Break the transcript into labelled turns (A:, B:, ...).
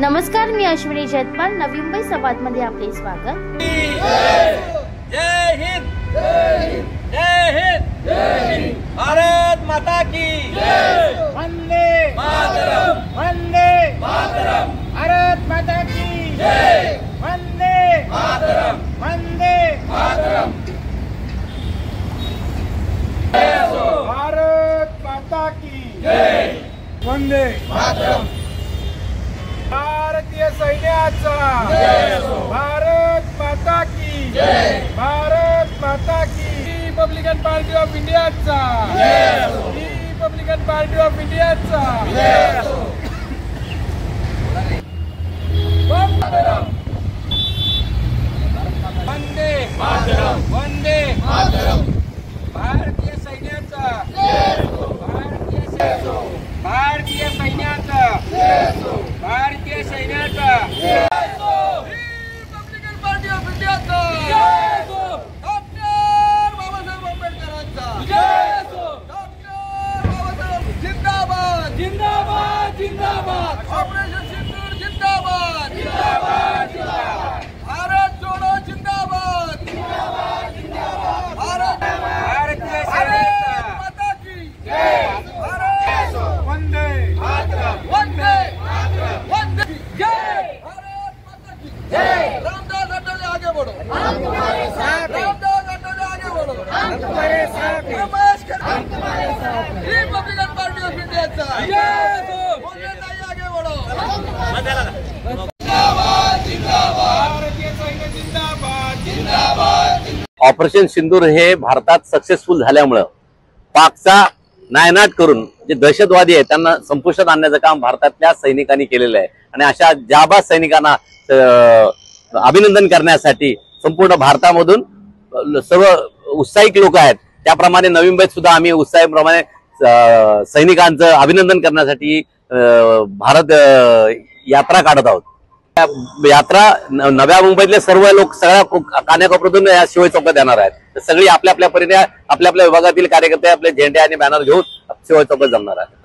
A: नमस्कार, मी अश्विनी जयपाल. नवी मुंबई संवादमध्ये आपले स्वागत.
B: जय हिंद, जय हिंद, जय हिंद. भारत माता की जय. वंदे मातरम, वंदे मातरम. भारत माता की जय. वंदे मातरम, वंदे मातरम. भारत माता की जय. वंदे मातरम. भारतीय सैन्याचा जय हो. भारत माता की जय. भारत माता की. रिपब्लिकन पार्टी ऑफ इंडियाचा जय हो. रिपब्लिकन पार्टी ऑफ इंडियाचा जय हो. वंदे मातरम, वंदे मातरम. भारतीय सैन्याचा जय हो. भारतीय सैन्याचा, भारतीय सैन्याचा जय हो. भारतीय सैन्याचा जय हो. रिपब्लिकन पार्टी ऑफ इंडियाचा जय हो. डॉक्टर बाबासाहेब आंबेडकरांचा जय हो. डॉक्टर बाबासाहेब जिंदाबाद, जिंदाबाद, जिंदाबाद. ऑपरेशन सिंदूर जिंदाबाद, जिंदाबाद, जिंदाबाद. भारत जोडो जिंदाबाद, जिंदाबाद, जिंदाबाद. भारत, भारतीय सैन्याचा माता की जय. भारत वंदे मातरम, वंदे मातरम, वंदे जय. भारत माता की जय. रामदास अटले आगे बढ़ो, हम तुम्हारे साथ हैं. रामदास अटले आगे बढ़ो, हम तुम्हारे साथ हैं. नमस्कार, हम तुम्हारे साथ हैं. रिपब्लिकन पार्टी ऑफ इंडिया जय हो. बोलने ताई आगे बढ़ो, हम तुम्हारे साथ हैं. जिंदाबाद, जिंदाबाद. भारतीय सैन्य जिंदाबाद, जिंदाबाद.
C: ऑपरेशन सिंदूर हे भारतात सक्सेसफुल झाल्यामुळे पाकचा नायनाट करून जे दहशतवादी आहेत त्यांना संपुष्टात आणण्याचं काम भारतातल्या सैनिकांनी केलेलं आहे. आणि अशा जाबाज सैनिकांना अभिनंदन करण्यासाठी संपूर्ण भारतामधून सर्व उत्साहिक लोक आहेत. त्याप्रमाणे नवी मुंबईत सुद्धा आम्ही उत्साहीप्रमाणे सैनिकांचं अभिनंदन करण्यासाठी भारत यात्रा काढत आहोत. यात्रा नव्या मुंबईतले सर्व लोक सगळ्या कानाकोपऱ्यातून या शिवाजी चौकात येणार आहेत. सगळी आपल्या आपल्या परीने आपल्या आपल्या विभागातील कार्यकर्ते आपले झेंडे आणि बॅनर घेऊन शिवाजी चौकात जमणार आहेत.